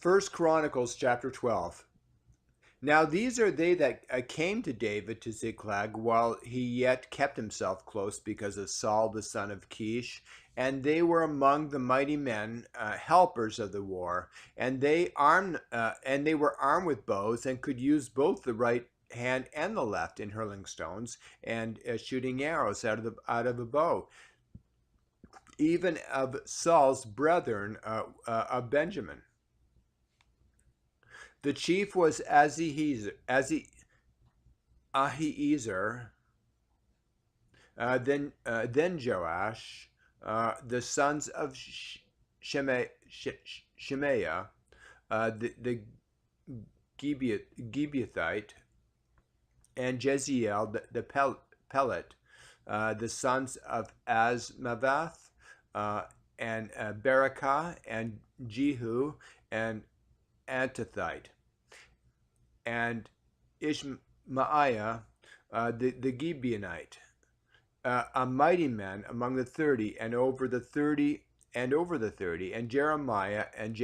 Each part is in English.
First Chronicles chapter 12. Now these are they that came to David to Ziklag while he yet kept himself close because of Saul the son of Kish, and they were among the mighty men, helpers of the war, and they were armed with bows and could use both the right hand and the left in hurling stones and shooting arrows out of a bow, even of Saul's brethren of Benjamin. The chief was Ahiezer, then Joash, the sons of Shemaiah, the Gibeathite, and Jeziel the Pelet, the sons of Asmavath, and Berakah, and Jehu, and Antothite, and Ishmaiah, the Gibeonite, a mighty man among the 30, and over the 30, and Jeremiah, and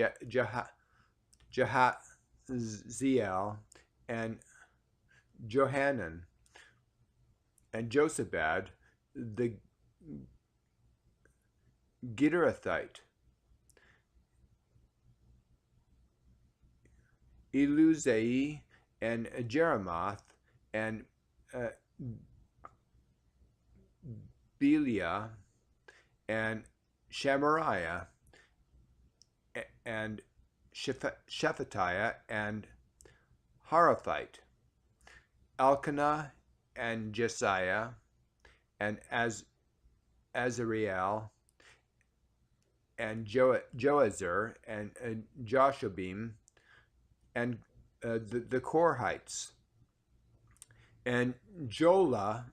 Jahaziel, and Johanan, and Josabad, the Gitterathite, Eluzai, and Jeremoth, and Belial, and Shamariah, and Shephatiah, and Haraphite, Elkanah, and Jesiah, and Azariel, and Joazar, and Joshabim, and the Korhites, and Jola,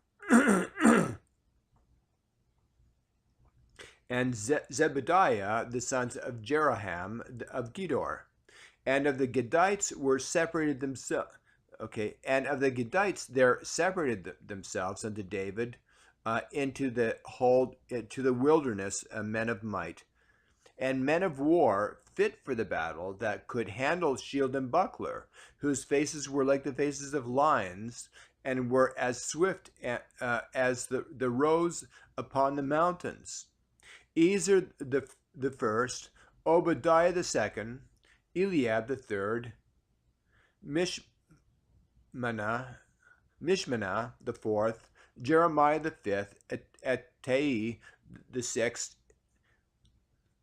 and Zebediah, the sons of Jeraham of Gedor. And of the Gadites were separated themselves. And of the Gadites there separated themselves unto David into the wilderness, men of might, and men of war fit for the battle, that could handle shield and buckler, whose faces were like the faces of lions, and were as swift as the roes upon the mountains. Ezer the first, Obadiah the second, Eliab the third, Mishmana the fourth, Jeremiah the fifth, Attai the sixth,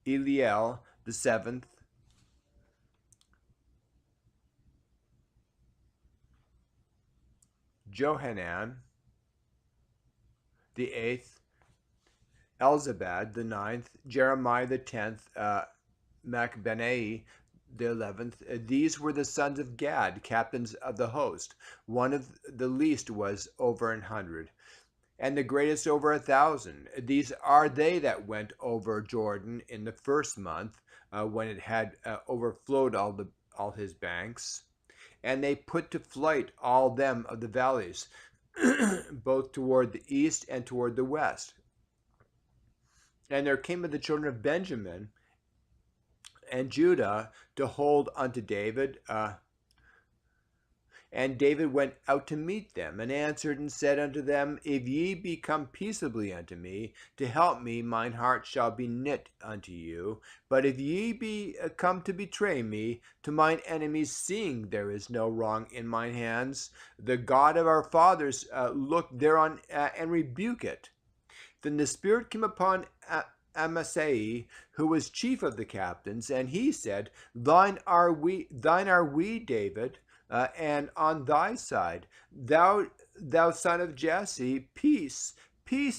Eliel the seventh, Johanan the eighth, Elzabad the ninth, Jeremiah the tenth, Macbenai the 11th. These were the sons of Gad, captains of the host. One of the least was over 100, and the greatest over 1,000. These are they that went over Jordan in the first month, when it had overflowed all his banks, and they put to flight all them of the valleys, both toward the east and toward the west. And there came of the children of Benjamin and Judah to hold unto David, and David went out to meet them, and answered and said unto them, If ye be come peaceably unto me, to help me, mine heart shall be knit unto you. But if ye be come to betray me to mine enemies, seeing there is no wrong in mine hands, the God of our fathers look thereon and rebuke it. Then the Spirit came upon Amasai, who was chief of the captains, and he said, Thine are we, David, and on thy side, thou son of Jesse, peace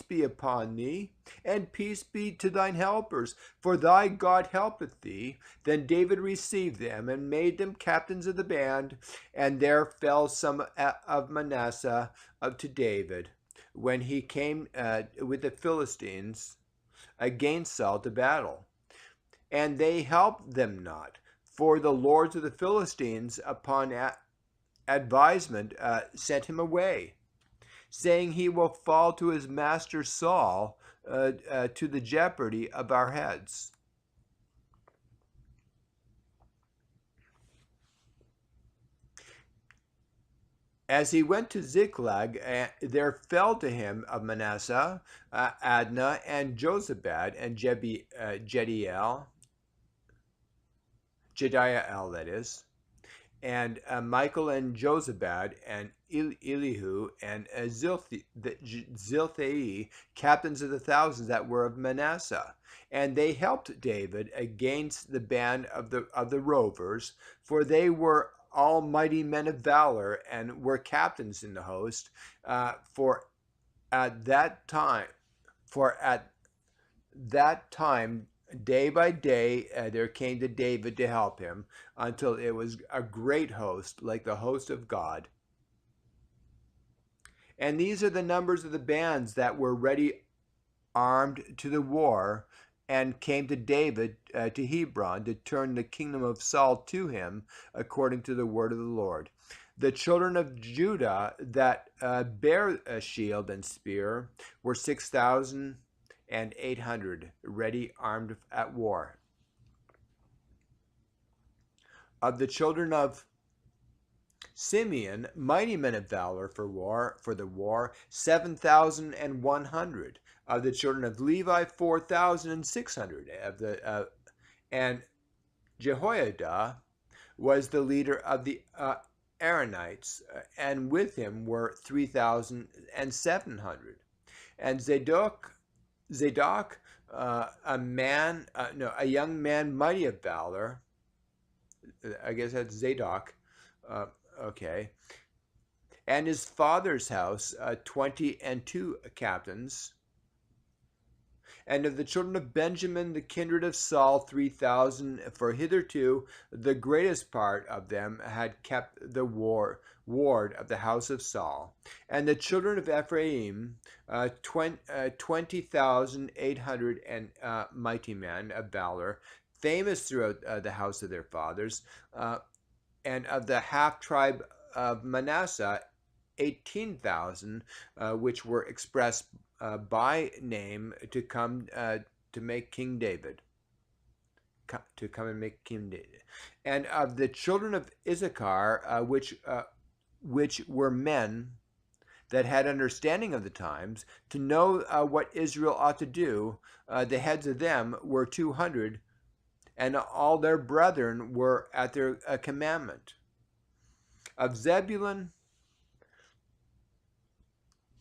be upon thee, and peace be to thine helpers, for thy God helpeth thee. Then David received them, and made them captains of the band, and there fell some of Manasseh to David, when he came with the Philistines against Saul to battle. And they helped them not, for the lords of the Philistines upon advisement sent him away, saying, He will fall to his master Saul, to the jeopardy of our heads. As he went to Ziklag, there fell to him of Manasseh, Adnah, and Jozabad, and Jediael, that is, and Michael and Jozabad, and Elihu, and Zilthai, captains of the thousands that were of Manasseh. And they helped David against the band of the rovers, for they were all mighty men of valor, and were captains in the host. For at that time, for at that time, day by day, there came to David to help him, until it was a great host, like the host of God. And these are the numbers of the bands that were ready armed to the war, and came to David to Hebron to turn the kingdom of Saul to him, according to the word of the Lord. The children of Judah that bear a shield and spear were 6,800, ready armed at war. Of the children of Simeon, mighty men of valor for the war, 7,100. Of the children of Levi, 4,600. And Jehoiada was the leader of the Aaronites, and with him were 3,700. And Zadok, a young man mighty of valor. I guess that's Zadok. Okay. And his father's house, 22 captains. And of the children of Benjamin, the kindred of Saul, 3,000. For hitherto the greatest part of them had kept the ward of the house of Saul. And the children of Ephraim, 20,800, and mighty men of valor, famous throughout the house of their fathers. And of the half tribe of Manasseh, 18,000, which were expressed by name to come to make King David, to come and make King David. And of the children of Issachar, which were men that had understanding of the times, to know what Israel ought to do, the heads of them were 200, and all their brethren were at their commandment. Of Zebulun,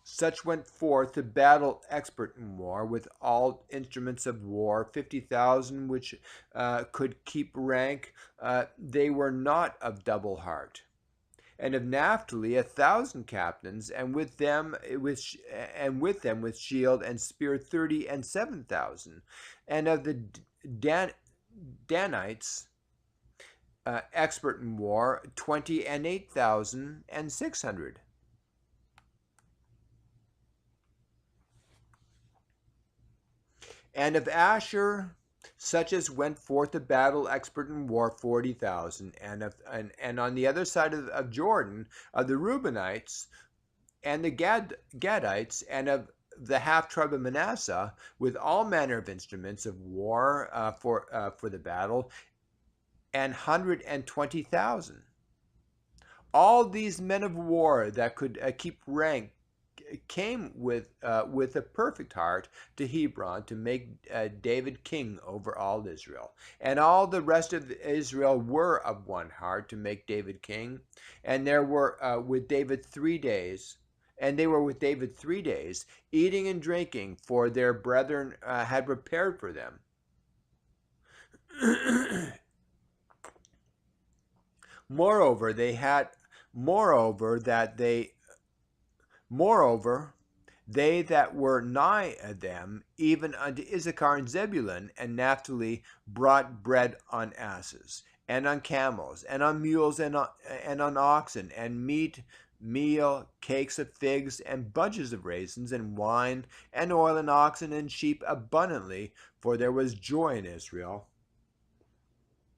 such went forth to battle expert in war, with all instruments of war, 50,000, which could keep rank. They were not of double heart. And of Naphtali, 1,000 captains, and with them with shield and spear 30 and 7,000. And of the Danites, expert in war, 20 and 8,600. And of Asher, such as went forth to battle expert in war, 40,000. And on the other side of Jordan, of the Reubenites and the Gadites, and of the half tribe of Manasseh, with all manner of instruments of war for the battle, 120,000. All these men of war that could keep rank came with a perfect heart to Hebron to make David king over all Israel. And all the rest of Israel were of one heart to make David king. And there were with David 3 days. And they were with David 3 days, eating and drinking, for their brethren had prepared for them. Moreover, they that were nigh them, even unto Issachar and Zebulun and Naphtali, brought bread on asses, and on camels, and on mules, and on oxen, and meal, cakes of figs, and bunches of raisins, and wine, and oil, and oxen, and sheep abundantly, for there was joy in Israel.